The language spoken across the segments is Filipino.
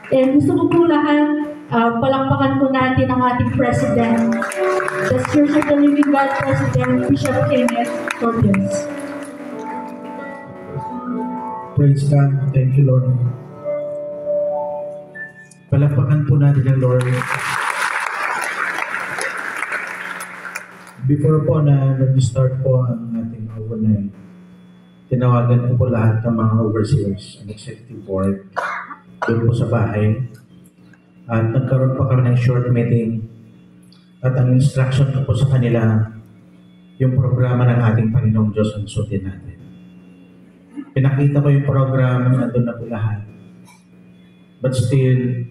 And gusto ko po lahat, palakpakan po natin ang ating President, the Church of the Living God President, Bishop Kenneth Cortez. Praise God. Thank you, Lord. Palakpakan po natin ang Lord. Before po na nag-start po ang ating overnight, tinawagan ko po lahat ng mga overseers and executive board doon po sa bahay. At nagkaroon pa kami ng short meeting. At ang instruction ko po sa kanila, yung programa ng ating Panginoong Diyos ang sundin natin. Pinakita ko yung program, nandun na po lahat. But still,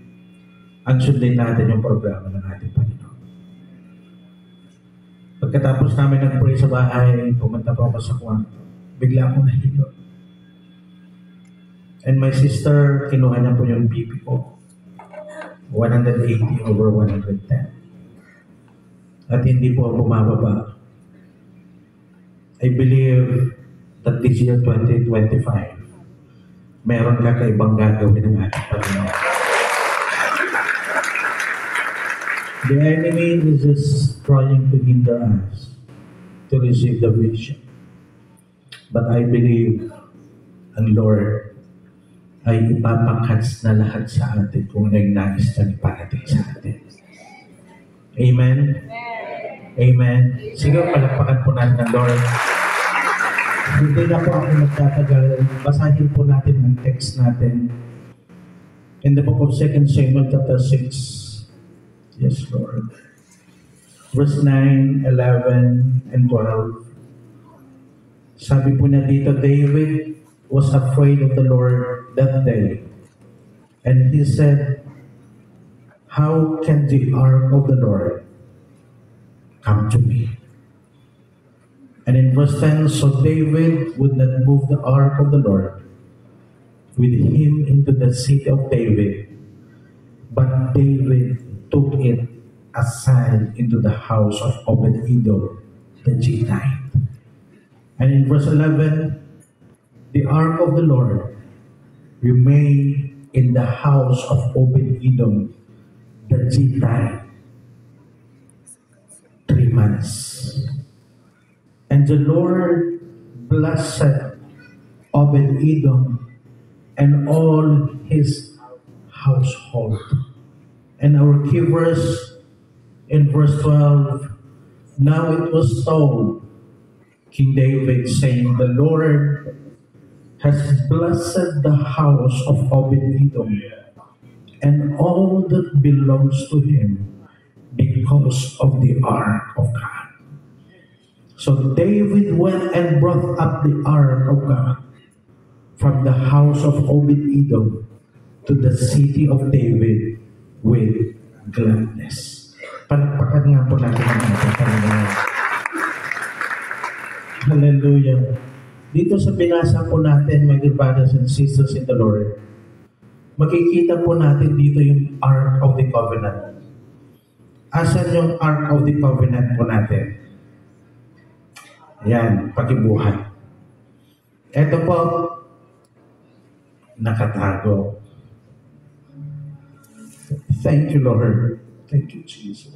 ang sundin natin yung programa ng ating Panginoon. Pagkatapos namin nag-pray sa bahay, pumunta po ako sa kwarto. Bigla akong nahilo. And my sister, kinuha niya po yung BP ko. 180/110. At hindi po bumababa. I believe that this year 2025, meron kakaibang gagawin ng ating Panginoon. The enemy is just trying to hinder us to receive the vision. But I believe ang Lord ay ipapangkats na lahat sa atin kung ano yung nais na iparating sa atin. Amen? Amen. Sige, palakpakan po natin ang Lord. Hindi na po ako nagtatagal. Basahin po natin ang text natin. In the book of 2 Samuel chapter 6. Yes, Lord. Verse 9, 11, and 12. Sabi po niya dito, David was afraid of the Lord that day. And he said, how can the ark of the Lord come to me? And in verse 10, so David would not move the ark of the Lord with him into the city of David, but David took it aside into the house of Obed-Edom the Gittite. And in verse 11, the ark of the Lord remained in the house of Obed-Edom the Gittite 3 months. And the Lord blessed Obed-Edom and all his household. And our key verse in verse 12, now it was told King David, saying, the Lord has blessed the house of Obed-Edom and all that belongs to him because of the ark of God. So David went and brought up the ark of God from the house of Obed-Edom to the city of David with gladness. Palakpakan nga po natin ang ating Panginoon. Hallelujah. Dito sa binasa po natin, my dear brothers and sisters in the Lord, makikita po natin dito yung Ark of the Covenant. Asan yung Ark of the Covenant po natin? Ayan, pakibuhat. Ito po, nakatago. Thank you, Lord. Thank you, Jesus.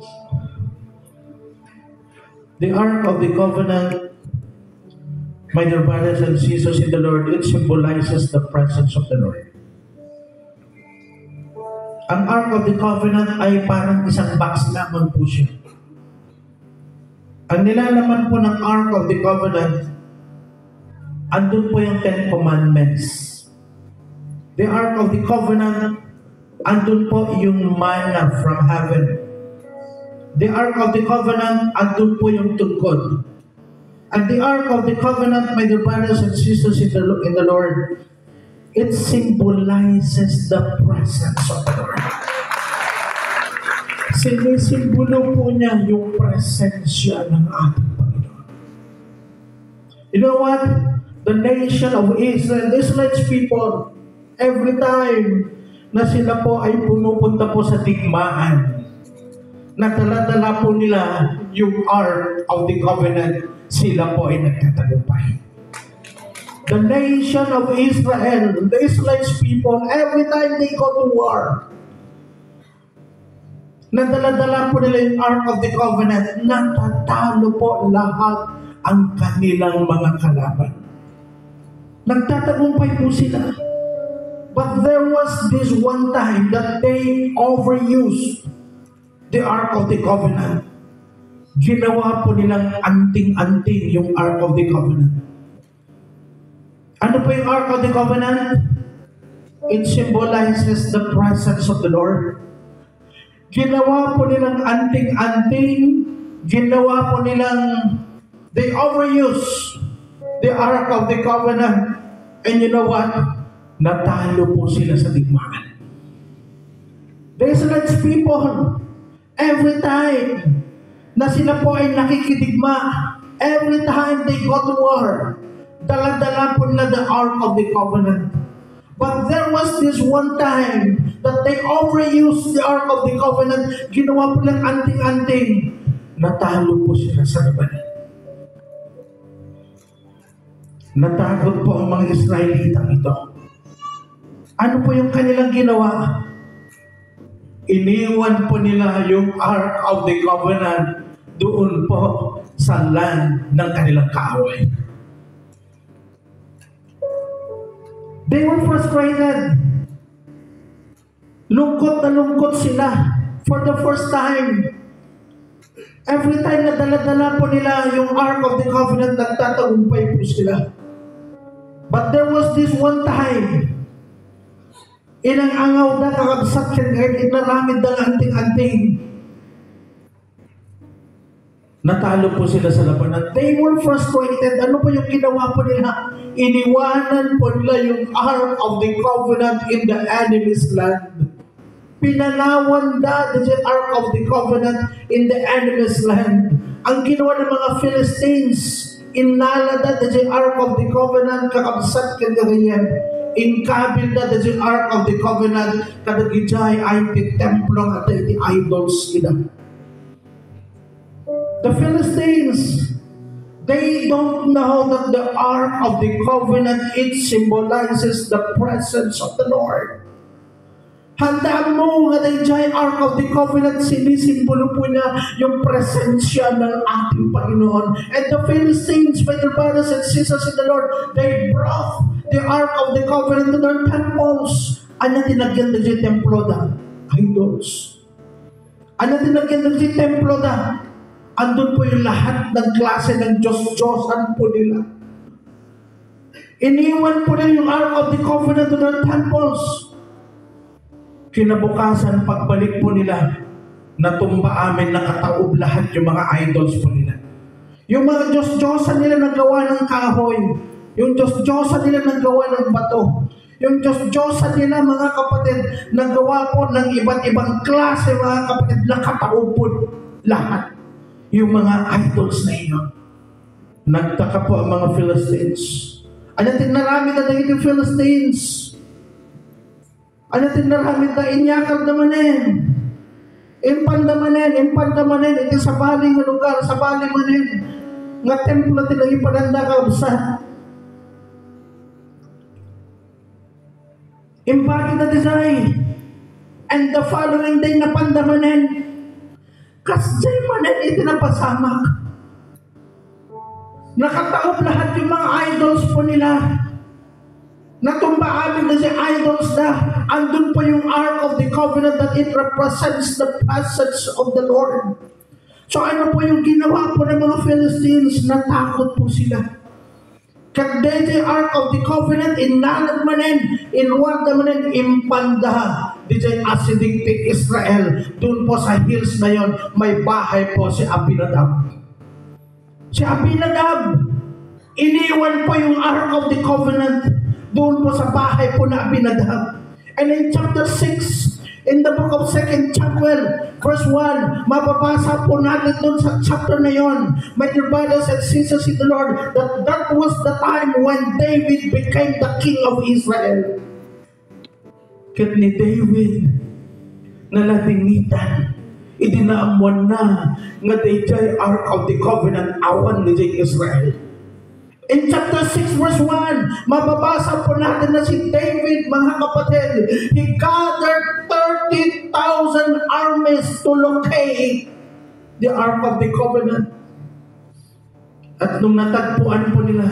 The Ark of the Covenant, my dear brothers and sisters in the Lord, it symbolizes the presence of the Lord. Ang Ark of the Covenant ay parang isang box lamang po siya. Ang nilalaman po ng Ark of the Covenant, andun po yung 10 Commandments. The Ark of the Covenant, andun po yung manna from heaven. The Ark of the Covenant, andun po yung tungkod. And the Ark of the Covenant, my dear brothers and sisters in the Lord, it symbolizes the presence of the Lord. Sinisimbolo po niya yung presensya ng ating Panginoon. You know what? The nation of Israel, the Israelite people, every time na sila po ay pumupunta po sa digmaan, nadala-dala po nila yung Ark of the Covenant, sila po ay nagtatagumpay. The nation of Israel, the Israelite people, every time they go to war, nadala-dala po nila yung Ark of the Covenant, natatalo po lahat ang kanilang mga kalaban. Nagtatagumpay po sila. But there was this one time that they overused the Ark of the Covenant. Ginawa po nilang anting-anting yung Ark of the Covenant. Ano po yung Ark of the Covenant? It symbolizes the presence of the Lord. Ginawa po nilang anting-anting, ginawa po nilang, they overuse the Ark of the Covenant. And you know what? Natalo po sila sa digmaan. The Israelite people, every time na sila po ay nakikidigma, every time they go to war, dala-dala po nila the Ark of the Covenant. But there was this one time that they overused the Ark of the Covenant, ginawa po lang anting-anting, natalo po sila sa labanan. Natakot po ang mga Israelitang ito. Ano po yung kanilang ginawa? Iniwan po nila yung Ark of the Covenant doon po sa land ng kanilang kaaway. They were frustrated. Lungkot na lungkot sila for the first time. Every time na dala-dala po nila yung Ark of the Covenant, nagtatagumpay po sila. But there was this one time, inang-angaw na kakabsat yan kahit inaramid na anting-anting. Natalo po sila sa labanan. They were frustrated. Ano po yung ginawa po nila? Iniwanan po nila yung Ark of the Covenant in the enemy's land. Pinanawan na the Ark of the Covenant in the enemy's land. Ang ginawa ng mga Philistines, inala na the Ark of the Covenant, kakabsat kagayan. Inkabil na the Ark of the Covenant, kadagijay ay titemplong at iti idols ina. The Philistines, they don't know that the Ark of the Covenant, it symbolizes the presence of the Lord. Handa mo nga dahil Ark of the Covenant, sinisimbolo po niya yung presensya ng ating Panginoon. And the Philistines, my dear brothers and sisters in the Lord, they brought the Ark of the Covenant to their temples. Ano tinagyan na dyan templo da? Idols. Ano tinagyan na dyan templo da? Andun po yung lahat ng klase ng Diyos-Diyosan po nila. Iniwan po nila yung Ark of the Covenant to their temples. Kinabukasan, pagbalik po nila, natumba amin, nakataob lahat yung mga idols po nila. Yung mga Diyos-Diyosan nila nagawa ng kahoy, yung Diyos-Diyosan nila nagawa ng bato, yung Diyos-Diyosan nila, mga kapatid, nagawa po ng iba't ibang klase, mga kapatid, nakataob po lahat. Yung mga idols na iyon. Nagtaka po ang mga Philistines. Ano tinarami na dahil yung Philistines? Ano tinarami na inyakal damanin? Impandamanin, iti sa baling lugar, sa baling manin. Nga templo nila ipananda ka sa. Impakit na design. And the following day na pandamanin, kasjay manin iti napasamak. Nakataob lahat yung mga idols po nila. Natumba amin na si idols na andun po yung Ark of the Covenant that it represents the presence of the Lord. So ano po yung ginawa po ng mga Philistines? Natakot po sila. Kagday the Ark of the Covenant, inanad manin, inwag na manin, impanda. DJ asidiktik Israel, dun po sa hills na yon, may bahay po si Abinadab. Si Abinadab, iniwan po yung Ark of the Covenant, doon po sa bahay po na Abinadab. And in chapter 6, in the book of 2 Samuel, verse 1, mababasa po natin doon sa chapter na yon, my dear brothers and sisters in the Lord, that was the time when David became the king of Israel. Kat ni David, nalatingitan, idinaamuan na nga dayjay Ark of the Covenant awan ni Israel. In chapter 6 verse 1, mababasa po natin na si David, mga kapatid, he gathered 30,000 armies to locate the Ark of the Covenant. At nung natagpuan po nila,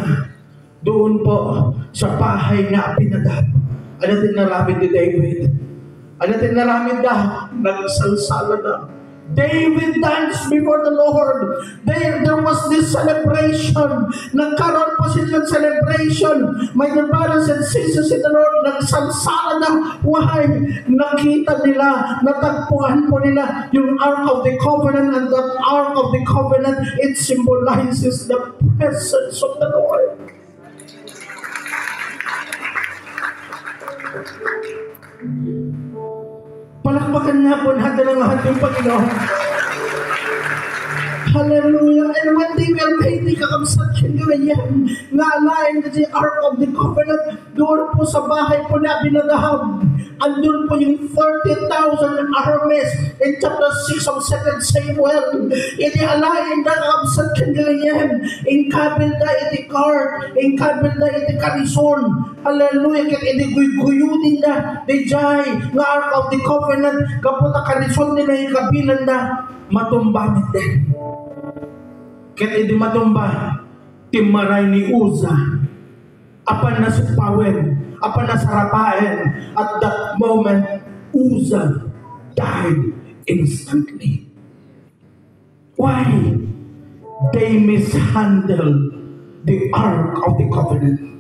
doon po sa bahay na Abinadab, ano din naramid ni David? Ano din naramid na? Nagsalsala na. David danced before the Lord. There was this celebration. Nagkaroon po silang celebration. My dear brothers and sisters in the Lord, nagsalsala na. Why? Nakita nila, natagpuan po nila yung Ark of the Covenant, and that Ark of the Covenant, it symbolizes the presence of the Lord. Palakpakan nga po natin ang ating Panginoon. Hallelujah. And when they were painting kakamsat yan, naalain na si Ark of the Covenant, doon po sa bahay po na Abinadab. Andun po yung 30,000 armies in chapter 6 of 2 Samuel. Inialain na kakamsat yan. In kabilda iti kart, in kabilda iti karison. Hallelujah. Kaya iniguyuyunin na di jay nga Ark of the Covenant, kaputa karison nila yung kabilan na matumbamit din. Kaya hindi matumba, timaray ni Uza, apan na supawen, apan na sarapaen. At that moment, Uza died instantly. Why? They mishandled the Ark of the Covenant.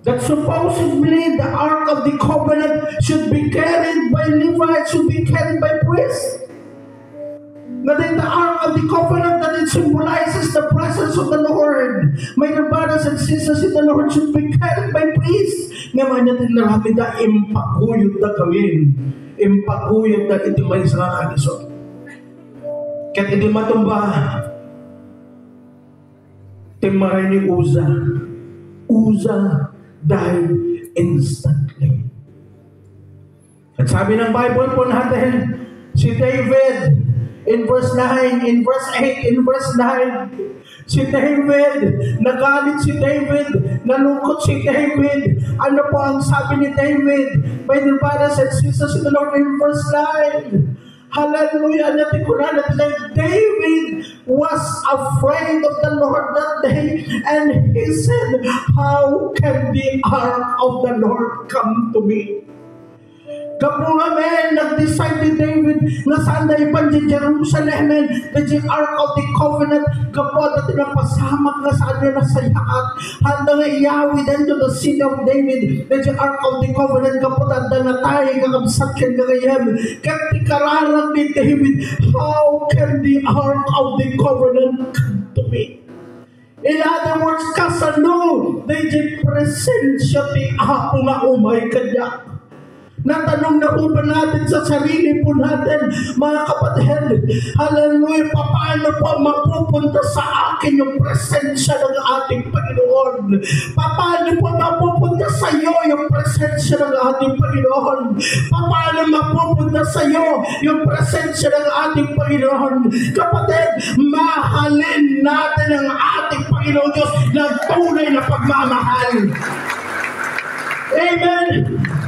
That supposedly the Ark of the Covenant should be carried by Levites, should be carried by priests. But in the Ark of the Covenant, that it symbolizes the presence of the Lord. My dear brothers and sisters in the Lord, should be carried by priests. Ngayon natin narami na impaguyod na gawin. Impaguyod na iti may sa kanisot. Kaya iti matumba, timaray ni Uza. Uza died instantly. At sabi ng Bible po natin, si David, in verse 9, in verse 8, in verse 9, si David, nagalit si David, nalungkot si David. Ano po ang sabi ni David? My dear brothers and sisters in the Lord, in verse 9, hallelujah, natin ko na natin, David was afraid of the Lord that day, and he said, how can the Ark of the Lord come to me? Kapo nga men, nag-decide ni David na saan na ipan di Jerusalem men, di Ark of the Covenant, kapo na tinapasamak na saan na nasayakat, handa nga iyawi din to the city of David, di Ark of the Covenant, kapo tanda na tayo, kakabsat yan kagayam, katikararan ni David, how can the Ark of the Covenant come to me? In other words, kasano, di presensya ti Apo nga umay kanya. Natanong na po ba natin sa sarili po natin, mga kapatid, hallelujah, paano po mapupunta sa akin yung presensya ng ating Panginoon? Paano po mapupunta sa iyo yung presensya ng ating Panginoon? Paano mapupunta sa iyo yung presensya ng ating Panginoon? Kapatid, mahalin natin ang ating Panginoon Diyos ng tunay na pagmamahal. Amen.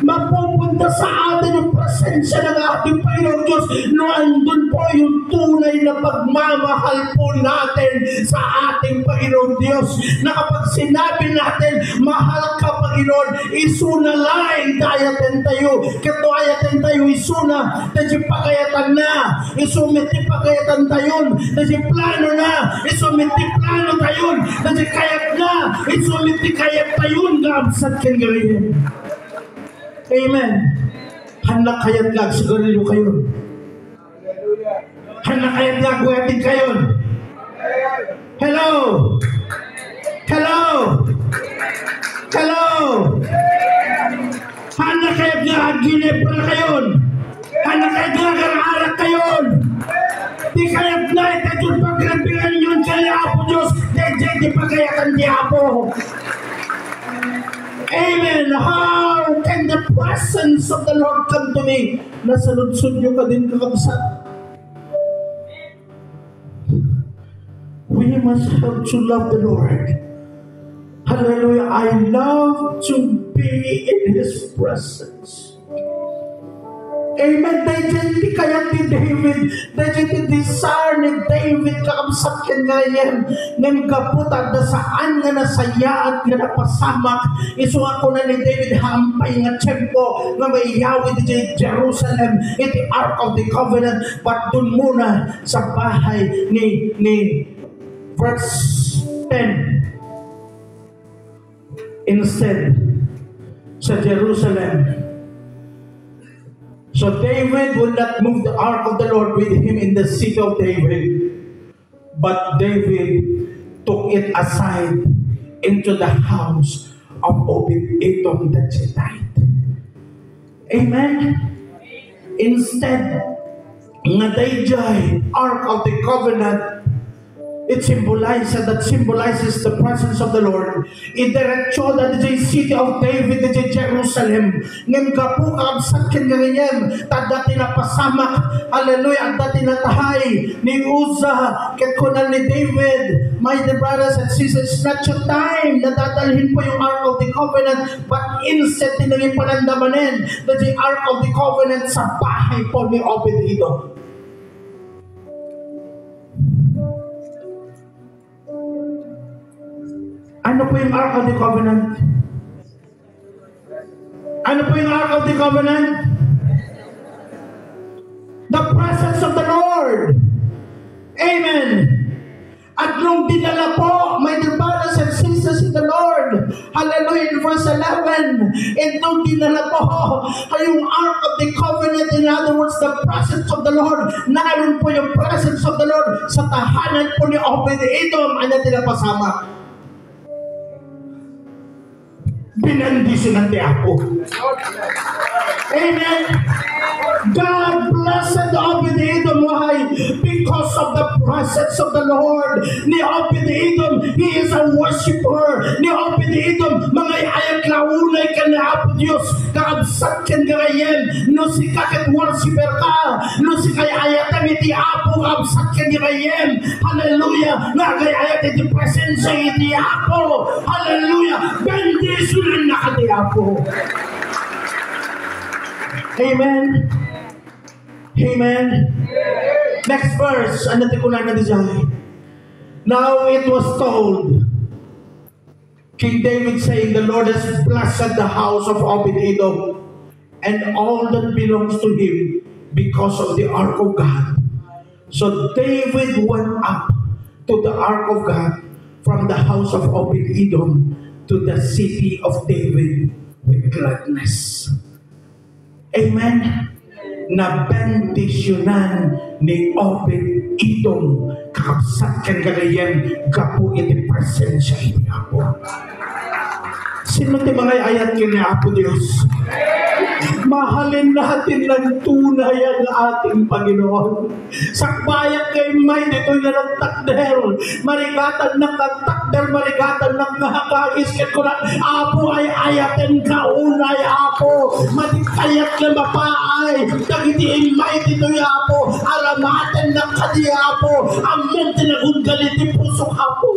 Mapupunta sa atin yung presensya ng ating Panginoon Diyos no andun po yung tunay na pagmamahal po natin sa ating Panginoon Diyos, na kapag sinabi natin mahal ka Panginoon, isuna lain dayaten tayo kato ayaten tayo isuna tayo pagayatan na isumiti pagayatan tayo tayo plano na isumiti plano tayo tayo kayat na isumiti kayat tayo gamsat kang gawin. Amen. Hanak kayat lag sigurilo kayo. Hanak kayat lag buhatin kayo. Hello. Hello. Hello. Hanak kayat lag ginebra kayo. Hanak kayat lag arak kayo. Di kayat na itajud pagkarampingan yun kaya Apo Diyos. Di pagkayatan di Apo. Amen. How can the presence of the Lord come to me? Nasa lunsod nyo ka din kakabsat. We must have to love the Lord. Hallelujah. I love to be in His presence. Amen. Dahil di kaya ni David, dahil di desire ni David kakamsat ka ngayon, ng kaputan na saan nga nasaya at nga napasamak, isuwa ko na ni David hampay nga tempo nga may Yahweh di Jerusalem, iti Ark of the Covenant, but dun muna sa bahay ni verse 10, instead sa Jerusalem. So David would not move the ark of the Lord with him in the city of David, but David took it aside into the house of Obed-Edom the Gittite. Amen? Instead, nga dayjay ark of the covenant, it symbolizes the presence of the Lord. Idiretso na di city of David, di Jerusalem. Ngem kapukab sa kinagayem, tadati na pasamak, hallelujah, ang dati na tahay, ni Uza, ketkunan ni David. My dear brothers and sisters, it's not your time na dadalhin po yung Ark of the Covenant, but instead, tinaging panandamanin na di Ark of the Covenant sa bahay po ni Obed-Edom. Ano po yung Ark of the Covenant? Ano po yung Ark of the Covenant? The presence of the Lord. Amen. At nung dinala po, my dear brothers and sisters in the Lord, hallelujah, in verse 11, and nung dinala po, yung Ark of the Covenant, in other words, the presence of the Lord, naroon po yung presence of the Lord sa tahanan po ni Obed-Edom, ano tinapasama? Binandisyonan ni Apo. Amen. God blessed Obed-Edom. Why? Because of the presence of the Lord. Ni Obed-Edom, he is a worshiper. Ni Obed-Edom, mga ayat launay ka na Apo Diyos. Kakabsat ka ngayon. No si kakit worshiper ka. No si kay ayatan iti Apo. Kakabsat ka ngayon. Hallelujah. Nga kay ayat iti presensya iti Apo. Hallelujah. Bendisyonan na ka ni Apo. Amen. Amen. Next verse. Ano tikunan na diyan? Now it was told, King David saying, the Lord has blessed the house of Obed-Edom and all that belongs to him because of the ark of God. So David went up to the ark of God from the house of Obed-Edom to the city of David with gladness. Amen. Na bendisyonan ni Obed-Edom kakabsat kang galayan gapo iti presensya iti Apo. Sino ti mga ayat kini Apo Diyos? Mahalin natin ng tunay ang ating Panginoon. Sakbayan kay may dito'y na nagtakder. Marigatan ng nagtakder, marigatan ng nakakagis. Kaya Apo ay ayatin ka unay Apo. Matikayat na mapaay. Nagitiin may dito'y Apo. Aramatan ng kadi Apo. Amen tinagundgalit ni pusok Apo.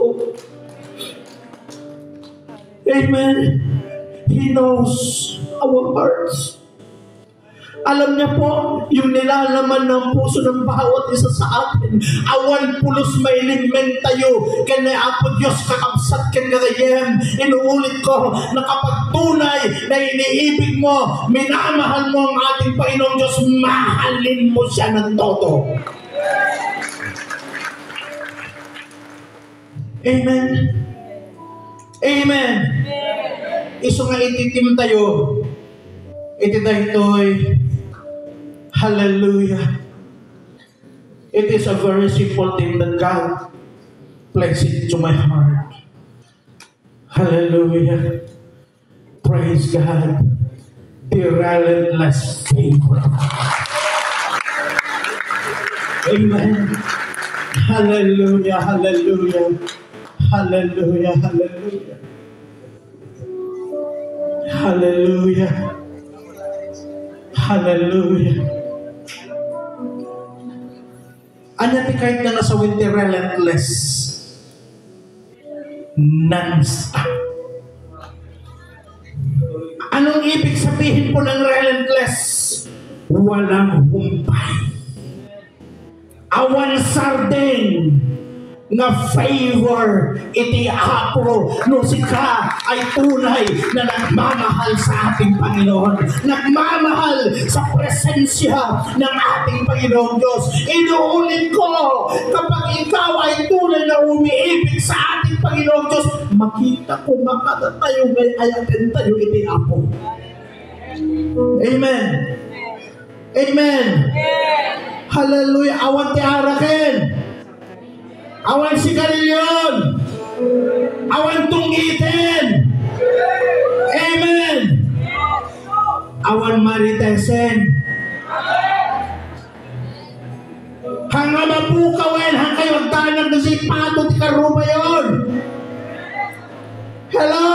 Amen. He knows our hearts. Alam niya po, yung nilalaman ng puso ng bawat isa sa atin. Awan pulos may limen tayo. Kaya Apo Diyos, kakabsat ka ngayem. Inuulit ko, na kapag tunay na iniibig mo, minamahal mo ang ating Panginoong Diyos, mahalin mo siya ng todo. Amen. Amen. Iso nga ititim tayo. Iti dahitoy. Hallelujah. It is a very simple thing that God placed it to my heart. Hallelujah. Praise God. The relentless favor. Amen. Hallelujah. Hallelujah. Hallelujah. Hallelujah. Hallelujah. Hallelujah. Anya ti kahit nga sa winter relentless non-stop. Anong ibig sabihin po ng relentless? Walang humpay. Awan sarding nga favor iti Apo no sika ay tunay na nagmamahal sa ating Panginoon, nagmamahal sa presensya ng ating Panginoong Diyos. Inuulit ko, kapag ikaw ay tunay na umiibig sa ating Panginoong Diyos, makita ko makata tayo ngay ayatin tayo iti Apo. Amen. Amen. Hallelujah. Awan ti araken. Awan sigarilyon. Awan tunggitin. Amen. Awan maritesen. Hanga mapukawen, hanga kayo magtanag na si Pato ti Karuba yun. Hello.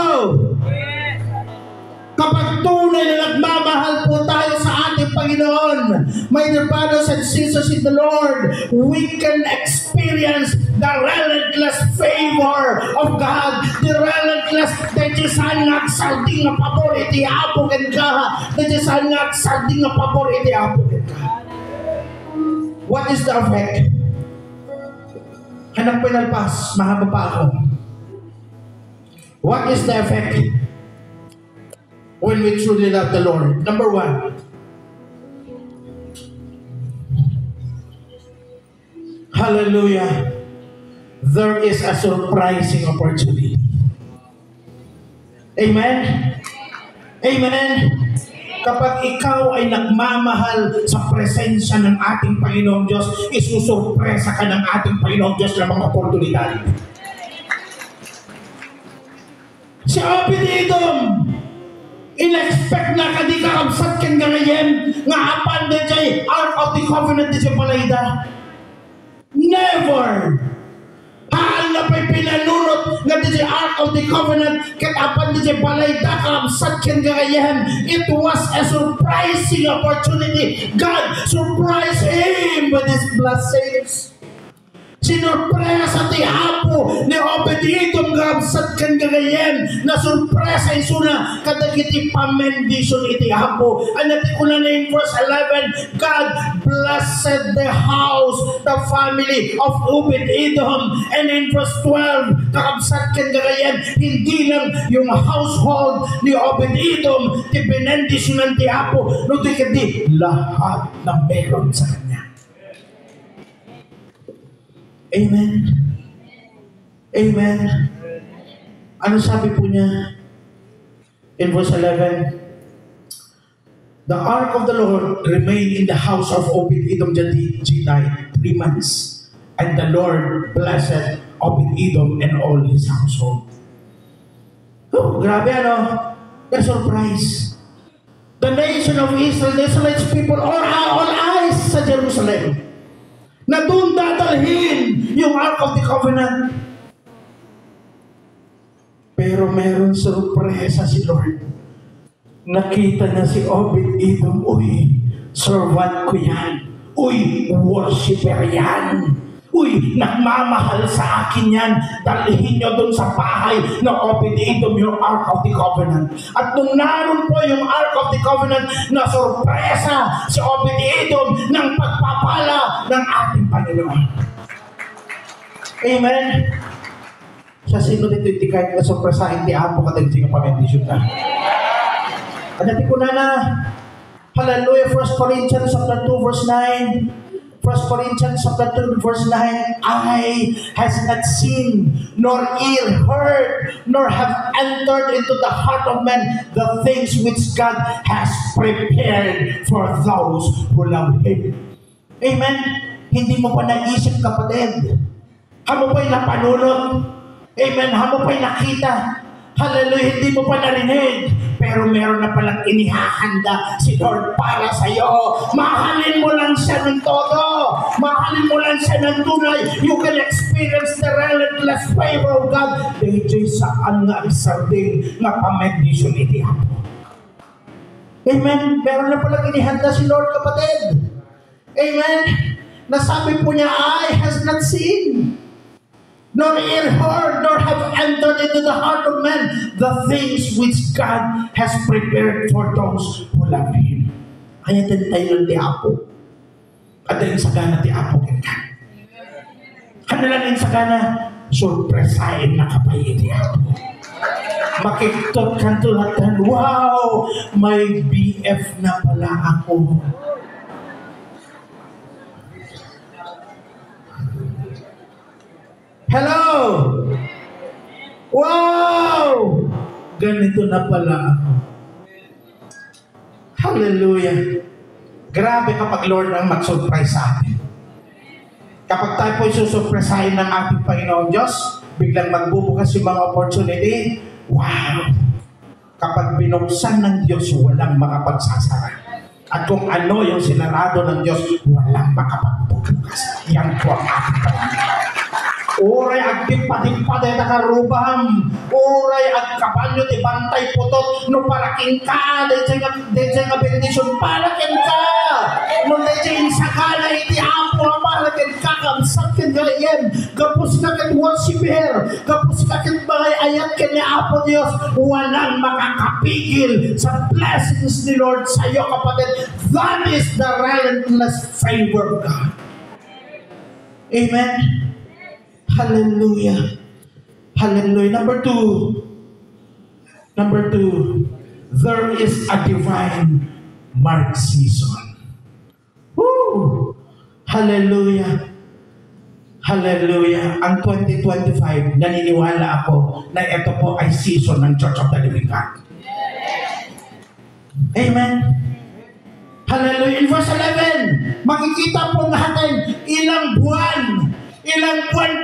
Kapag tunay na nagmamahal po tayo sa ating Panginoon, my dear brothers and sisters in the Lord, we can experience the relentless favor of God, the relentless, dejesangat sarding na pabor iti Apo ken ka, dejesangat sarding na pabor iti Apo ken ka. What is the effect? Anak pinalpas, mahaba pa ako. What is the effect when we truly love the Lord? Number one, hallelujah, there is a surprising opportunity. Amen? Amen? Kapag ikaw ay nagmamahal sa presensya ng ating Panginoong Diyos, isusurpresa ka ng ating Panginoong Diyos ng mga oportunidad. Si Obed-Edom, in-expect na kadi kakabsat kang ganayen nga apan din jay Ark of the Covenant din siya palayda. Never! Haan na pa'y pinanunot nga din siya Ark of the Covenant kat apan din siya palayda kakabsat kang ganayen. It was a surprising opportunity. God surprised him with his blessings. Sinurpresa ti Apo ni Obed-Edom gabsat kang gagayen na surpresa isuna kadagiti pamendisyon iti Apo. Anati ko na in verse 11, God blessed the house, the family of Obed-Edom. And in verse 12, kakabsat kang gagayen, hindi lang yung household ni Obed-Edom ti benendisyonan ti Apo, no di kadi lahat na meron sa kanya. Amen. Amen. Ano sabi po niya? In verse 11, the ark of the Lord remained in the house of Obed-Edom Gittite 3 months, and the Lord blessed Obed-Edom and all his household. Oh, grabe ano? The surprise. The nation of Israel, the Israelites people, all eyes sa Jerusalem, na doon dadalhin yung Ark of the Covenant. Pero meron sorpresa si Lord. Nakita na si Obed-Edom, uy, servant ko yan. Uy, worshiper yan. Uy, nagmamahal sa akin yan. Dalhin nyo doon sa bahay na Obed-Edom yung Ark of the Covenant. At nung naroon po yung Ark of the Covenant, na sorpresa si Obed-Edom ng pagpapala ng ating Panginoon. Amen? Sa sino dito iti kahit na sorpresahin ti Apo kadagsi ng pamendisyon na. Adati ko na, hallelujah, 1 Corinthians chapter 2 verse 9. 1 Corinthians chapter 2 verse 9, eye has not seen, nor ear heard, nor have entered into the heart of man the things which God has prepared for those who love Him. Amen? Hindi mo pa naisip, kapatid. Hamo pa'y napanunod. Amen? Hamo pa'y nakita. Hallelujah, hindi mo pa narinig. Pero meron na palang inihahanda si Lord para sa iyo. Mahalin mo lang siya ng todo. Mahalin mo lang siya ng tunay. You can experience the relentless favor of God. DJ saan nga isarding na pamendisyon iti Apo. Amen? Meron na palang inihanda si Lord, kapatid. Amen? Nasabi po niya, eye has not seen. nor ear heard, nor have entered into the heart of man the things which God has prepared for those who love Him. Kaya tayo ti Apo. At dahil sa gana ti Apo ka. Kanilang sa gana, surpresahin na kapay ti Apo. Makiktot kan tulatan, wow, may BF na pala ako. Hello! Wow! Ganito na pala ako. Hallelujah! Grabe kapag Lord ang mag-surprise sa atin. Kapag tayo po susurpresahin ng ating Panginoon Diyos, biglang magbubukas yung mga opportunity, wow! Kapag binuksan ng Diyos, walang makapagsasara. At kung ano yung sinarado ng Diyos, walang makapagbukas. Yan po ang ating Panginoon. Oray agdipad-dipad ay nakarubam. Oray agkapanyo ti bantay putot. No paraking ka, dahil nga bendisyon, paraking ka. No dahil sakala iti apo, paraking ka, kamsat kin gayem. Kapos ka kin worshiper. Kapos ka kin bagay ayat kin ni Apo Diyos. Walang makakapigil sa blessings ni Lord sa iyo, kapatid. That is the relentless favor of God. Amen. Hallelujah. Hallelujah. Number two, there is a divine mark season. Woo! Hallelujah. Hallelujah. Ang 2025, naniniwala ako na ito po ay season ng Church of the Living God. Amen. Hallelujah. In verse 11, makikita po natin ilang buwan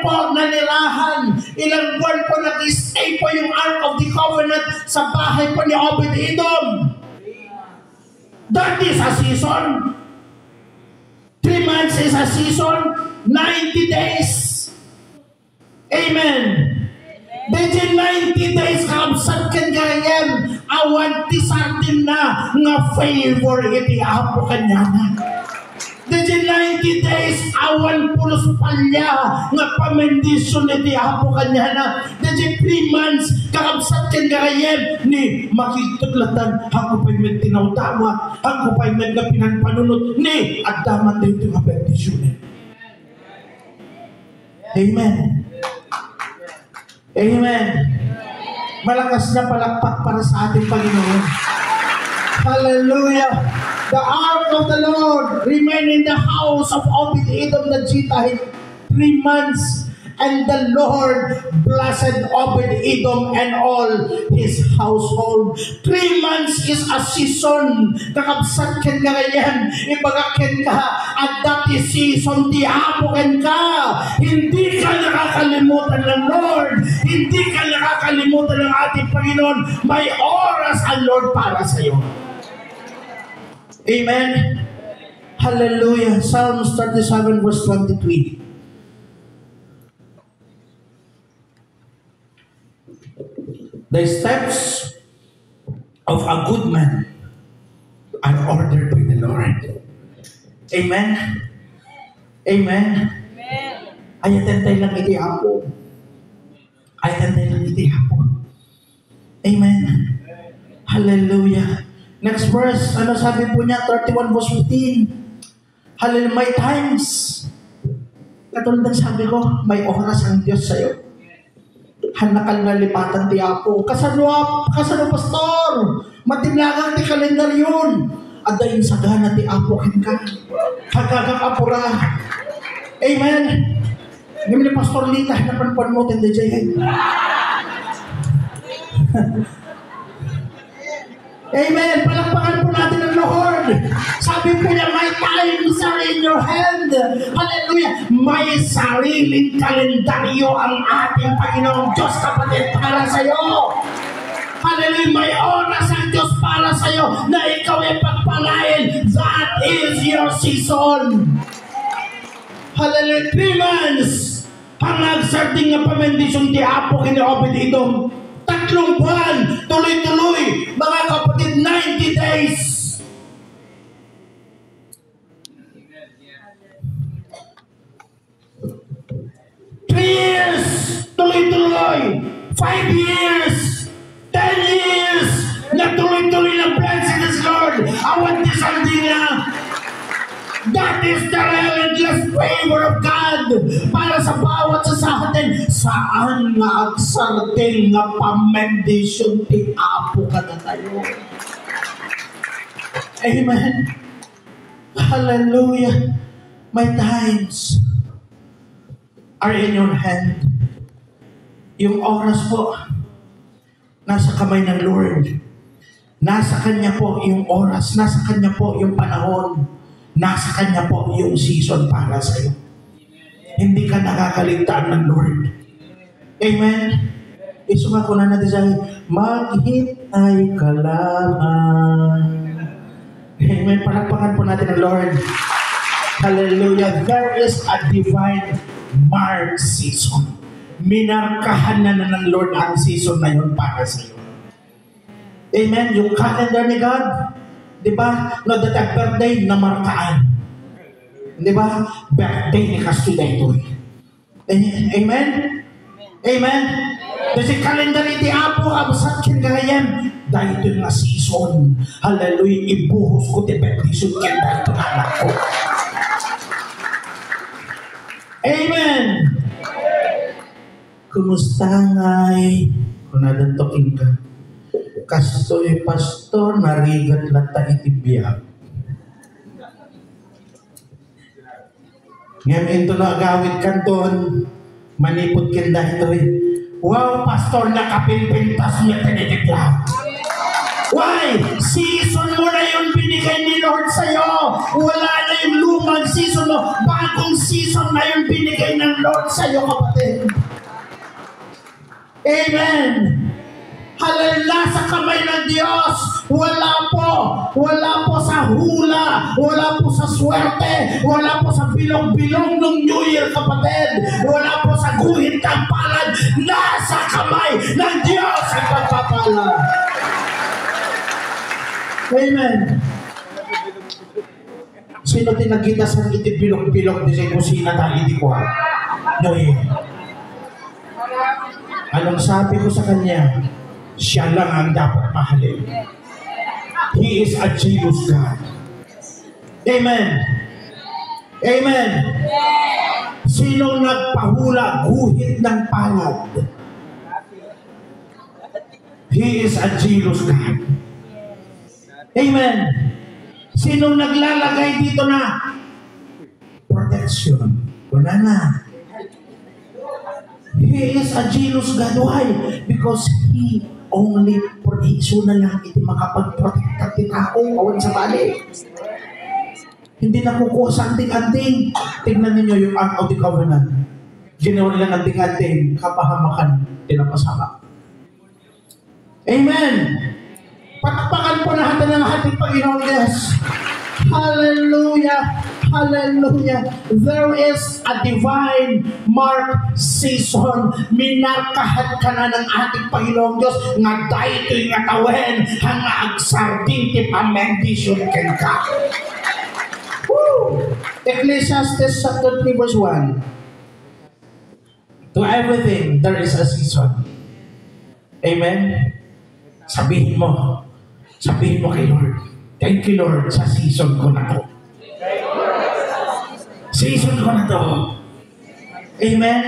po nanirahan, ilang buwan po nag-stay po yung Ark of the Covenant sa bahay po ni Obed-Edom. That is a season. 3 months is a season. 90 days. Amen. Dahil 90 days kamsat kan gayem, awan ti sartin na nga favor iti Apo kanya na. Dahil 90 days, awan pulos palya nga pamendisyon iti Apo kanya na. Dahil 3 months, kakabsat kan gayem ni makitutlatan, ako pa'y may tinawtawa, ako pa'y may pinanpanunod ni at daman dito nga bendisyon. Amen. Amen. Malakas na palakpak para sa ating Panginoon. Hallelujah. The ark of the Lord remained in the house of Obed-Edom the Gittite 3 months, and the Lord blessed Obed-Edom and all his household. 3 months is a season. Kakabsat ken ka ganyan, ibagaken ka, at dati season di apoken ka. Hindi ka nakakalimutan ng Lord. Hindi ka nakakalimutan ng ating Panginoon. May oras ang Lord para sa iyo. Amen. Hallelujah. Psalms 37 verse 23. The steps of a good man are ordered by the Lord. Amen. Amen. Ayatentay lang iti Apo. Ayatentay lang iti Apo. Amen. Hallelujah. Next verse, ano sabi po niya? 31 verse 15. Hallelujah, may times. Katulad ng sabi ko, may oras ang Diyos sa'yo. Hanakal na lipatan ti Apo. Kasano pastor? Matimlagang ti kalendar yun. At dahil sa gana ti Apo ka. Kagagakapura. Amen. Ngayon ni Pastor Lita, napanpan mo tindi dyan. Amen. Palakpakan po natin ang Lord. Sabi po niya, may times are in your hand. Hallelujah. May sariling kalendaryo ang ating Panginoong Diyos, kapatid, para sa iyo. Hallelujah. May oras ang Diyos para sa iyo na ikaw ay pagpalain. That is your season. Hallelujah. 3 months. Ang nagsarting nga pamendisyon ti Apo kini Obed-Edom. 3 buwan, tuloy-tuloy, mga kapatid, 90 days. Years. 5 years, 10 years, na tuloy-tuloy ng blessings, Lord. Awan disalding na. That is the relentless favor of God para sa bawat sa atin. Saan nga agsarding nga pamendisyon ti Apo ka na tayo. Amen. Hallelujah. My times are in your hand. Yung oras po, nasa kamay ng Lord. Nasa Kanya po yung oras. Nasa Kanya po yung panahon. Nasa Kanya po yung season para sa iyo. Hindi ka nakakaligtaan ng Lord. Amen? Isuma ko na natin sa maghintay ka lamang. Amen? Palakpakan po natin ang Lord. Hallelujah. There is a divine mark season. Minarkahan na ng Lord ang season na yun para sa iyo. Amen? Yung calendar ni God, di ba? No, that birthday na markaan. Di ba? Birthday ni Kastuday ito. Amen? Amen? Kasi calendar iti Apo, absat kinagayan. Dahil ito nga season. Hallelujah. Ibuhos ko ti bendisyon kin dahil ito na anak ko. Amen! Kumusta nga'y? Kung nadantokin ka. Kastoy pastor, narigat lata itibiyag. Ngayon ito na agawit kan doon, manipod kinda ito eh. Wow, pastor, nakapinpintas niya tinitipla. Why? Season mo na yung binigay ni Lord sa'yo. Wala na yung lumang season mo. Bagong season na yung binigay ng Lord sa'yo, kapatid. Amen. Hallelujah, sa kamay ng Diyos. Wala po sa hula, wala po sa swerte, wala po sa bilong-bilong ng New Year, kapatid. Wala po sa guhit ng palad. Nasa kamay ng Diyos ang pagpapala. Amen. Sino tinagita sa iti bilong-bilong di sa kusina tayo di ko? New Year. Anong sabi ko sa kanya? Siya lang ang dapat mahalin. He is a jealous God. Amen. Amen. Sinong nagpahula guhit ng palad? He is a jealous God. Amen. Sinong naglalagay dito na protection? Wala na. He is a jealous God. Why? Because He only protection na lang iti makapag-protect ti tao awan sa bali. Hindi na kukuha sa anting-anting. Tignan ninyo yung Ark of the Covenant. Ginawa nila ng anting-anting, kapahamakan, tinapasama. Amen! Patpakan po natin ng ating Panginoon, yes. Hallelujah! Hallelujah! There is a divine mark season. Minarkahan ka na ng ating Panginoong Diyos nga dahil ito'y ngatawen hanga agsarding ti pamendisyon ken ka. Woo! Ecclesiastes chapter 3 verse 1. To everything there is a season. Amen? Sabihin mo kay Lord, thank you Lord sa season ko na to. Season ko na to. Amen?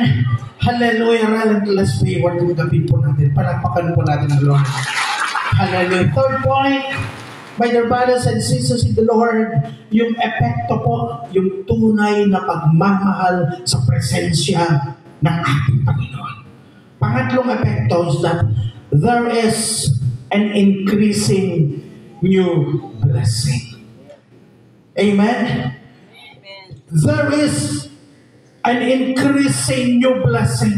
Hallelujah. Relentless favor ng gabi po natin. Palakpakan po natin ang Lord. Hallelujah. Third point, my dear brothers and sisters in the Lord, yung epekto po, yung tunay na pagmamahal sa presensya ng ating Panginoon. Pangatlong epekto is that there is an increasing new blessing. Amen? There is an increasing new blessing.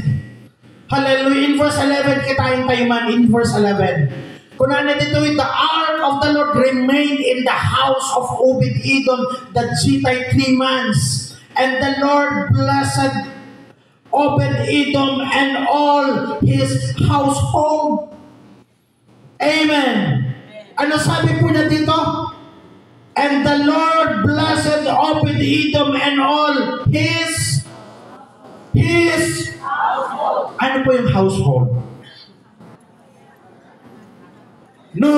Hallelujah. In verse 11, kitain tayo man. In verse 11. Kunan dito, the ark of the Lord remained in the house of Obed-Edom the Gittite 3 months. And the Lord blessed Obed-Edom and all his household. Amen. Ano sabi po na dito? And the Lord blessed Obed-Edom and all his household. Ano po yung household? no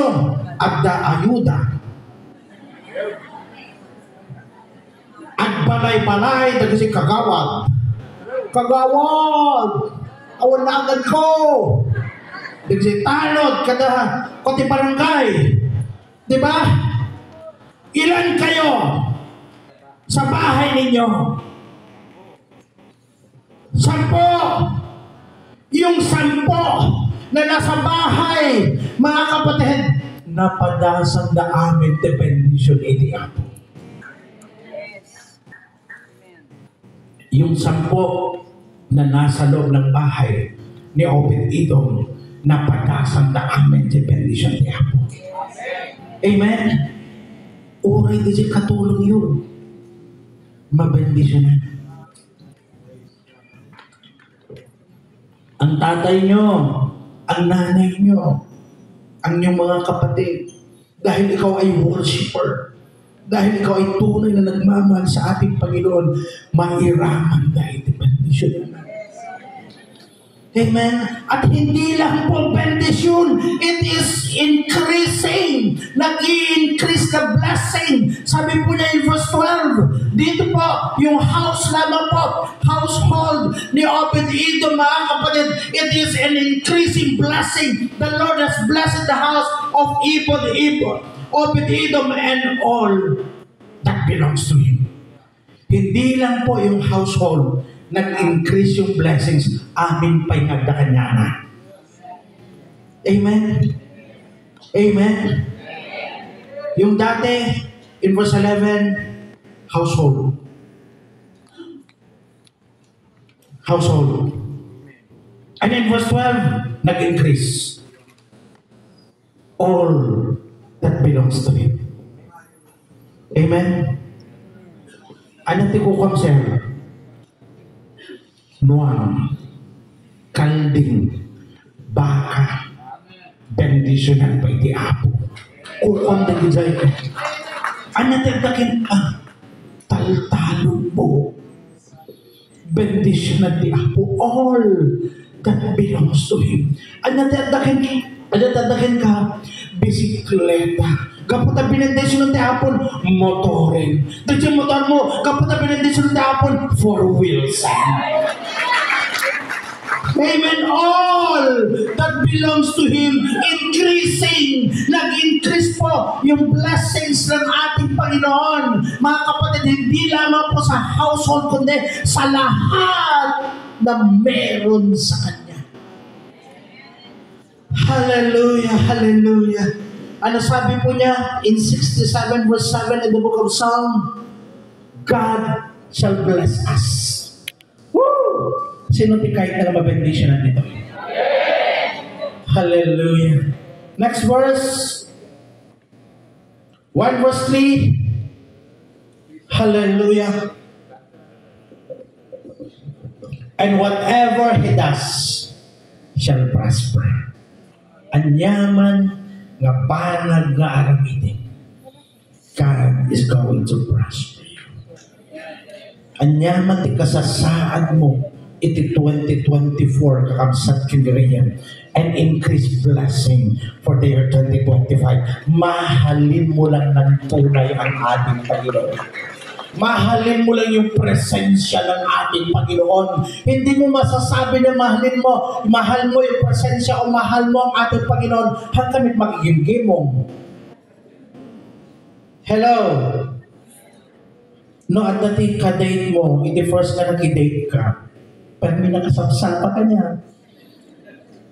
adda ayuda. At balay-balay dagiti kagawad. Kagawad! Awan na agad ko! Dagiti tanod kada kote barangay. Di ba? Ilan kayo sa bahay ninyo? 10. Yung 10 na nasa bahay, mga kapatid, napadasang na amin dependisyon iti Apo. Yung 10 na nasa loob ng bahay ni Obed-Edom, napadasang na amin dependisyon iti Apo. Amen? Oray di siya katulong yun. Mabendisyonan. Ang tatay nyo, ang nanay nyo, ang inyong mga kapatid, dahil ikaw ay worshiper, dahil ikaw ay tunay na nagmamahal sa ating Panginoon, mairaman dahil bendisyon na. Amen? At hindi lang po bendisyon, it is increasing. Nag-i-increase the blessing. Sabi po niya in verse 12, dito po, yung house lamang po, household ni Obed-Edom, mga kapatid, it is an increasing blessing. The Lord has blessed the house of Obed-Edom and all that belongs to him. Hindi lang po yung household, nag-increase yung blessings, amin pa'y nagdakanyana. Amen? Amen? Yung dati, in verse 11, household. Household. And in verse 12, nag-increase. All that belongs to him. Amen? Ano ti ko sir? Nuang, kalding, baka, bendisyonan pa iti Apo. Kukon na gizay ka. Ano tagdakin ka? Taltalong mo. Bendisyonan ti Apo. All that belongs to him. Ano tagdakin ka? Bisikleta. Kapag binendisyonan ti Apo, motorin. Dito yung motor mo, kapag binendisyonan ti Apo, 4 wheels. Amen. All that belongs to him, increasing. Nag-increase po yung blessings ng ating Panginoon. Mga kapatid, hindi lamang po sa household, kundi sa lahat na meron sa Kanya. Hallelujah, hallelujah. Ano sabi po niya in 67 verse 7 in the book of Psalm? God shall bless us. Woo! Sino ti kahit na mabendisyonan nito? Hallelujah. Next verse. 1 verse 3. Hallelujah. And whatever he does shall prosper. Anyaman nga banag nga aramitin. God is going to prosper you. Anyaman ti kasasaan mo iti 2024 kakabsat kiniriyan and increase blessing for the year 2025. Mahalin mo lang ng tunay ang ating Panginoon. Mahalin mo lang yung presensya ng ating Panginoon. Hindi mo masasabi na mahal mo yung presensya o mahal mo ang ating Panginoon hanggang magiging gimong. Hello? No, at dati ka-date mo, hindi first na nag-date ka, pero may nakasapsapa ka niya.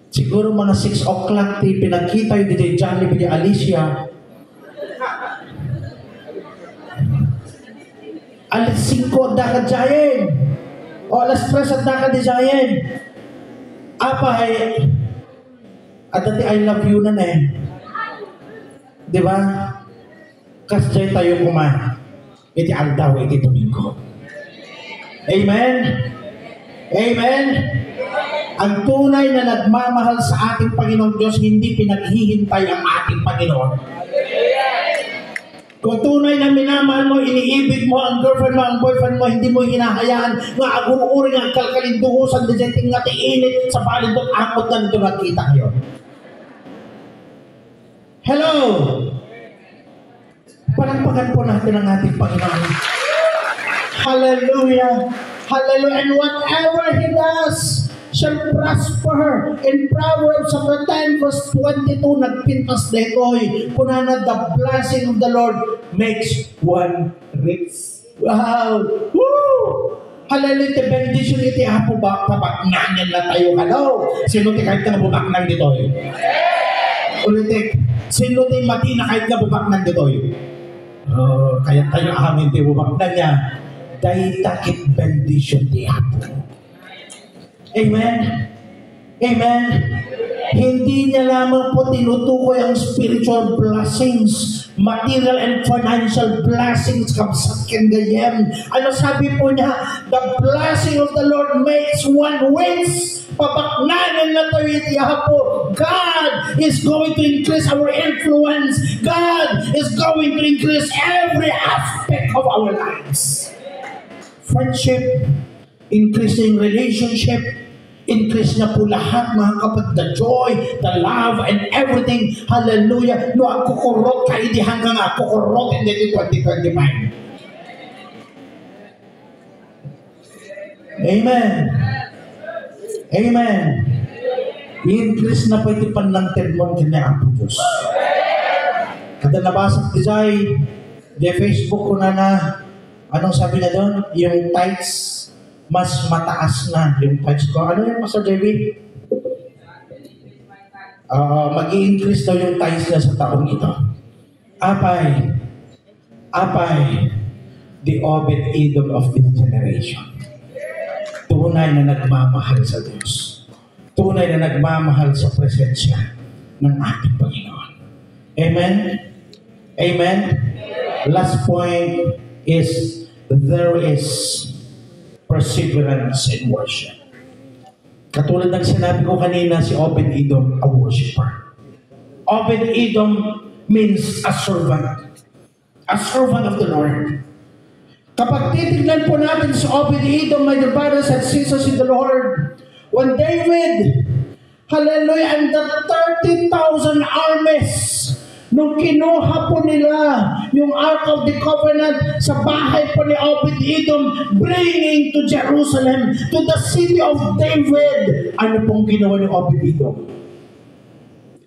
Siguro mga 6 o'clock, pinagkita yung DJ Jollibee ni Alicia. Alas 5 da ka dyayin. O alas 3 da ka dyayin. Apa ay, at dati I love you na eh. Diba? Kasi tayo kuma. Iti aldaw, iti domingo. Amen? Amen? Ang tunay na nagmamahal sa ating Panginoon Diyos, hindi pinaghihintay ang ating Panginoon. Kung tunay na minamahal mo, iniibig mo ang girlfriend mo, ang boyfriend mo, hindi mo hinahayaan nga agur-uri nga kalkalinduhusan di dyan nga tiinit sa palindot amot na nito nakita kayo. Hello! Palakpakan po natin ang ating Panginoon. Hallelujah! Hallelujah! And whatever He does shall prosper. In Proverbs chapter 10 verse 22, nagpintas detoy. Kunana, the blessing of the Lord makes one rich. Wow! Woo! Hallelujah! The benediction iti apo ba kapaknangan na tayo. Hello! Sino ti kahit ka bubaknang detoy? Ulitik. Sino ti mati na kahit ka bubaknang detoy? Kaya tayo amin ti bubaknang niya. Dahil takit benediction ti apo. Amen? Amen? Hindi niya lamang po tinutukoy ang spiritual blessings, material and financial blessings, kapsakyan gayem. Ano sabi po niya? The blessing of the Lord makes one wins. Papaknanan na tayo itiyaha po. God is going to increase our influence. God is going to increase every aspect of our lives. Friendship, increasing relationship, increase na po lahat mga kapatid, the joy, the love, and everything. Hallelujah. No, ang kukurot ka, hindi hanggang ako kukurot hindi 2025. Amen. Amen. I-increase na po iti panlangted mo kina Apo Diyos. Kada nabasa ko di Facebook ko na anong sabi na doon? Yung tithes mas mataas na yung tithes ko. Ano yung Pastor JB? Mag-i-increase daw yung tithes na sa taong ito. Apay, the Obed-Edom of this generation. Tunay na nagmamahal sa Diyos. Tunay na nagmamahal sa presensya ng ating Panginoon. Amen? Amen? Last point is there is perseverance in worship. Katulad ng sinabi ko kanina, si Obed-Edom, a worshiper. Obed-Edom means a servant. A servant of the Lord. Kapag titignan po natin si Obed-Edom, my dear brothers and sisters in the Lord, when David, hallelujah, and the 30,000 armies, nung kinuha po nila yung Ark of the Covenant sa bahay po ni Obed-Edom, bringing to Jerusalem, to the city of David, ano pong ginawa ni Obed-Edom?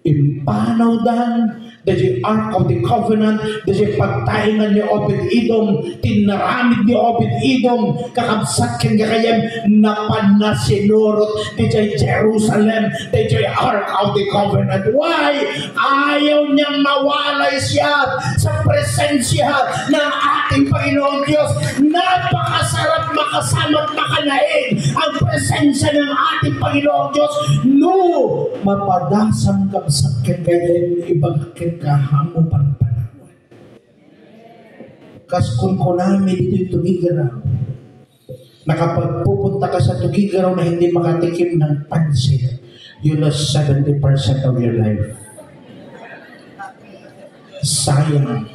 Impanaw dan, dahil Ark of the Covenant, dahil pagtaingan ni Obed-Edom, tinaramid ni Obed-Edom, kakabsat kang kakayam, napanasinurot, dahil Jerusalem, dahil Ark of the Covenant. Why? Ayaw niyang mawalay siya sa presensya ng ating Panginoon Diyos. Napakasarap makasama at makanain ang presensya ng ating Panginoon Diyos. No, mapadasang kabsat kang kakayam, ibang kahamo panpanahon. Kas kung kunami dito yung Tugigaraw, nakapagpupunta ka sa Tugigaraw na hindi makatikim ng pansit, you lost 70% of your life. Sayang.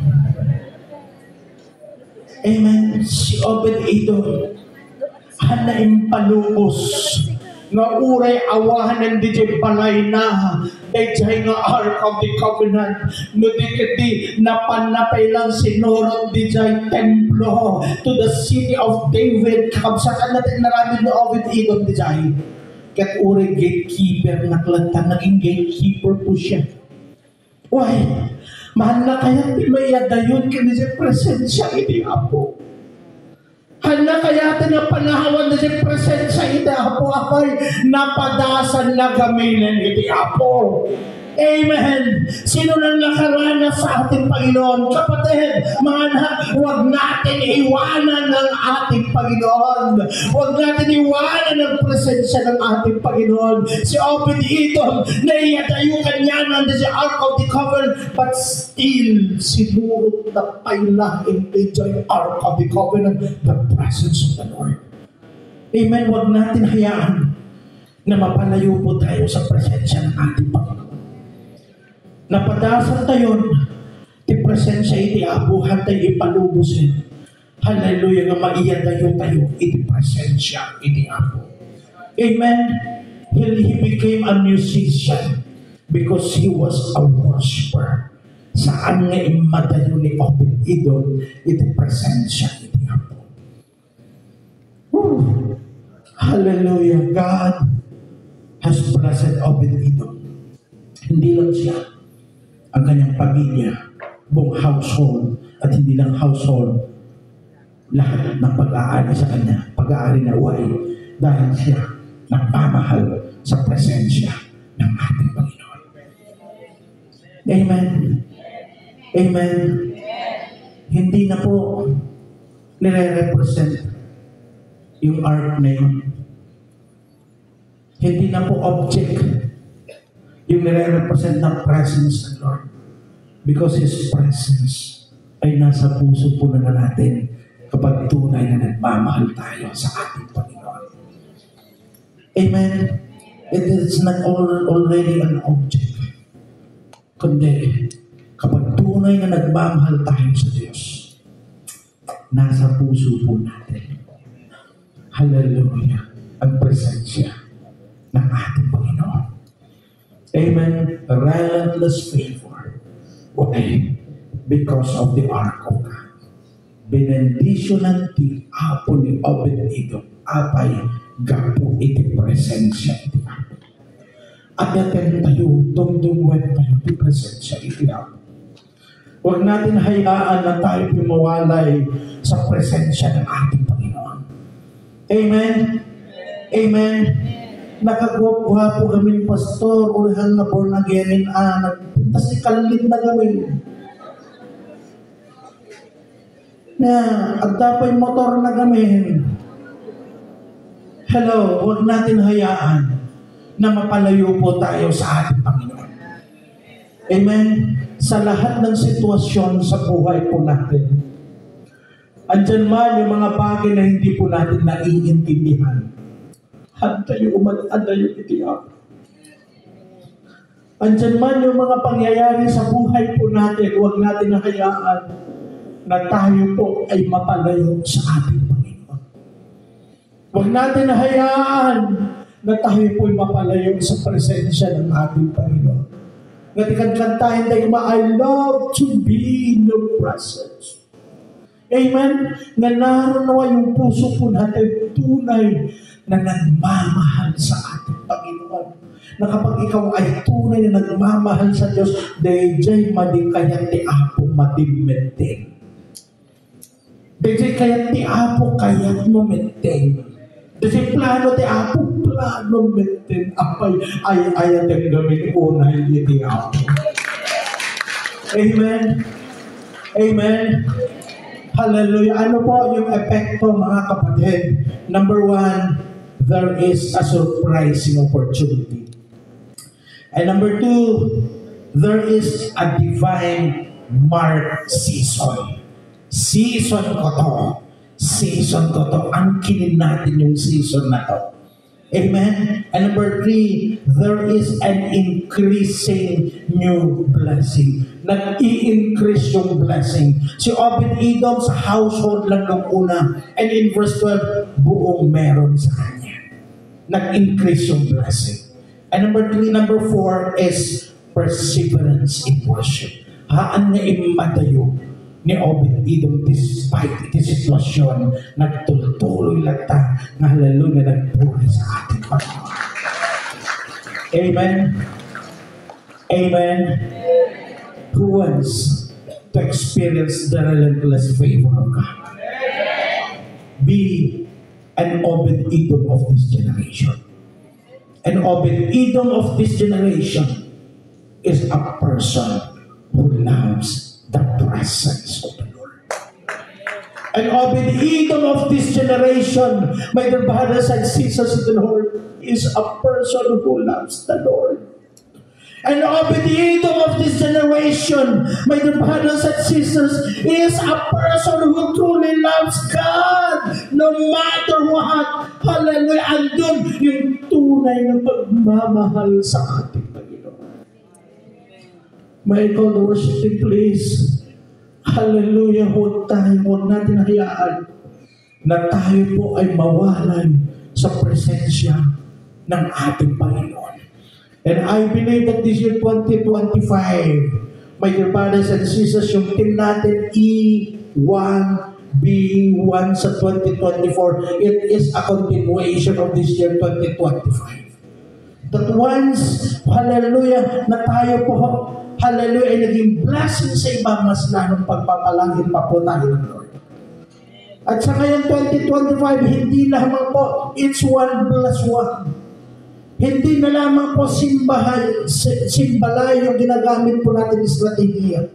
Amen. Si Obed-Edom, hanaim palukos, nga uray awahan ng DJ balay na dahil nga Ark of the Covenant no di napanapay lang sinurot DJ templo to the city of David. Kakabsakan natin naramid na Obed-Edom DJ kat uray gatekeeper naklanta, naging gatekeeper po siya. Why? Mahal na kaya pinayadayon kini sa presensya iti Apo. Hala kaya panahawan na si presensya iti Apo apay napadasan na gaminan iti Apo. Amen. Sino nang nakaranas sa ating Panginoon? Kapatid, mga anak, huwag natin iwanan ng ating Panginoon. Huwag natin iwanan ang presensya ng ating Panginoon. Si Obed-Edom, naiyatayukan niya nanda si Ark of the Covenant, but still, sinurot na pailahin ito yung Ark of the Covenant, the presence of the Lord. Amen. Huwag natin hayaan na mapalayo po tayo sa presensya ng ating Panginoon. Napadasan tayo, ti presensya iti abuhan tayo ipalubusin. Hallelujah nga maiyadayo tayo, iti presensya iti Apo. Amen. He became a musician because he was a worshiper. Saan nga imadayo ni Obed-Edom, iti presensya iti Apo. Hallelujah. God has blessed Obed-Edom. Hindi lang siya, ang kanyang pamilya, buong household, at hindi lang household, lahat ng pag-aari sa kanya, pag-aari na why, dahil siya nagmamahal sa presensya ng ating Panginoon. Amen. Amen. Hindi na po nire-represent yung art na yun. Hindi na po object yung nire-represent ng presence ng Lord. Because His presence ay nasa puso po na natin kapag tunay na nagmamahal tayo sa ating Panginoon. Amen. It is not already an object. Kundi, kapag tunay na nagmamahal tayo sa Diyos, nasa puso po natin. Hallelujah. Ang presensya ng ating Panginoon. Amen. Relentless favor. Why? Because of the ark of God. Benendisyonan ti Apo ni Obed-Edom. Apay gapo iti presensya iti Apo. At yaten tayo, dumdumwen tayo iti presensya iti Apo. Huwag natin hayaan na tayo pumawalay sa presensya ng ating Panginoon. Amen? Amen? Nakagwapo kami pastor, ulahan na born again nagpunta si kalit na kami. Na, agdapay motor na kami. Hello, huwag natin hayaan na mapalayo po tayo sa ating Panginoon. Amen? Sa lahat ng sitwasyon sa buhay po natin, andyan man yung mga bagay na hindi po natin naiintindihan. Hantayo umadayo iti Apo. Andyan man yung mga pangyayari sa buhay po natin, huwag natin hayaan na tayo po ay mapalayo sa ating Panginoon. Huwag natin hayaan na tayo po ay mapalayo sa presensya ng ating Panginoon. Natikan-kantahin tayo, I love to be in your presence. Amen? Na naroon yung puso po natin tunay na nagmamahal sa ating Panginoon. Na kapag ikaw ay tunay na nagmamahal sa Diyos, dayjay madikayat ti Apo madimmenteng. Dayjay kayat ti Apo kayat mo menteng. Dayjay plano ti Apo plano menteng. Apay ay ayateng gamin unay iti Apo. Amen? Amen? Hallelujah. Ano po yung epekto, mga kapatid? Number one, there is a surprising opportunity. And number two, there is a divine mark season. Season ko to. Season ko to. Angkinin natin yung season na to. Amen? And number three, there is an increasing new blessing. Nag-i-increase yung blessing. Si Obed-Edom sa household lang nung una. And in verse 12, buong meron sa kanya. Nag-increase yung blessing. And number four is perseverance in worship. Haan na imadayo ni Obed-Edom despite iti sitwasyon, nagtuloy lata na halalo na nagpuri sa ating Panginoon. Amen? Amen? Who wants to experience the relentless favor of God? Be an Obed-Edom of this generation. An Obed-Edom of this generation is a person who loves the presence of the Lord. An Obed-Edom of this generation, my dear brothers and sisters in the Lord, is a person who loves the Lord. An Obed-Edom of this generation, my dear brothers and sisters, is a person who truly loves God no matter what. Hallelujah. Andun yung tunay na pagmamahal sa ating Panginoon. May call the worship team, please. Hallelujah. Huwag natin hayaan na tayo po ay mawalay sa presensya ng ating Panginoon. And I believe that this year 2025, My dear brothers and sisters, yung team natin E1B1 sa 2024, it is a continuation of this year 2025. That once, hallelujah, na tayo po, hallelujah, ay naging blessing sa iba, mas lalong pagpapalangin pa po tayo ng Lord. At sa ngayon 2025, hindi lamang po, it's 1+1. Hindi na lamang po simbalay yung ginagamit po natin estrategiya.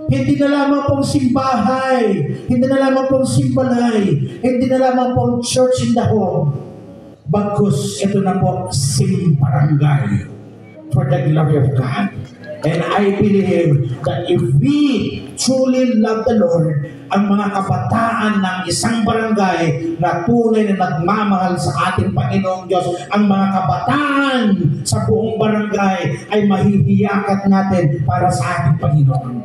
Hindi na lamang pong simbahay, hindi na lamang pong simbalay, hindi na lamang pong church in the home. Bagkus, ito na po, simbarangay for the glory of God. And I believe that if we truly love the Lord, ang mga kabataan ng isang barangay na tunay na nagmamahal sa ating Panginoong Diyos, ang mga kabataan sa buong barangay ay mahihiyakat natin para sa ating Panginoon.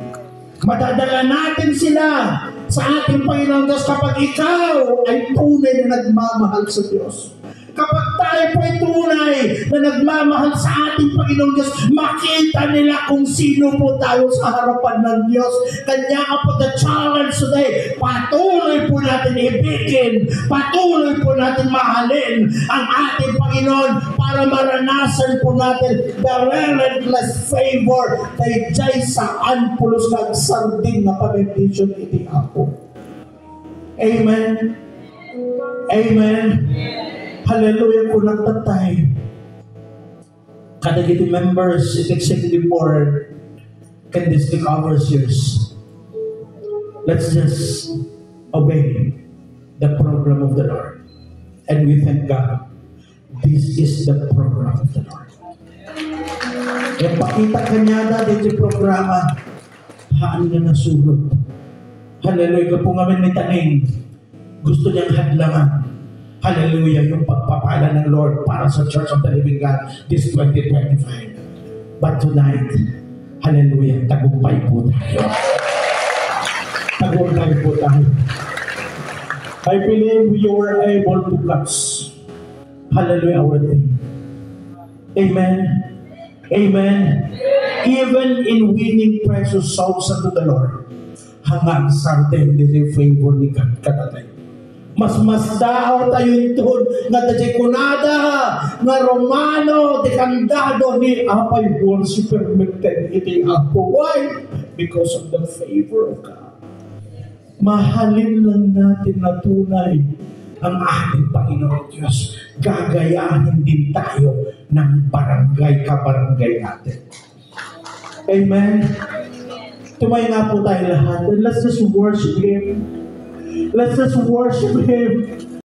Madadala natin sila sa ating Panginoong Diyos kapag ikaw ay tunay na nagmamahal sa Diyos. Kapag tayo po ay tunay na nagmamahal sa ating Panginoong Diyos, makita nila kung sino po tayo sa harapan ng Diyos. Kanya nga po the challenge today, patuloy po natin ibigin, patuloy po natin mahalin ang ating Panginoon para maranasan po natin the relentless favor kay Jay sa anpulos ng sarding na pag-ibigin iti ako. Amen. Amen. Hallelujah po ng tatay. Kadagiti members, executive board, can district overseers. Let's just obey the program of the Lord. And we thank God. This is the program of the Lord. Yung pakita kanya dito programa, haan na nasulot. Hallelujah. Kung ngamin may taning, gusto niyang hadlangan. Hallelujah, yung pagpapala ng Lord para sa Church of the Living God this 2025. But tonight, hallelujah, tagumpay po tayo. Tagumpay po tayo. I believe you were able to catch, hallelujah, our thing. Amen. Amen. Even in winning precious souls unto the Lord, hanggang certain this is favor ni God katatay. Mas daaw tayo ito nga dajekunada nga Romano dekandado ni apay buwan supermected iti apo. Why? Because of the favor of God. Mahalin lang natin na tunay ang ating Panginoon Diyos. Gagayahin din tayo ng barangay natin. Amen. Tumay nga po tayo lahat. And let's just worship Him. Let's just worship Him.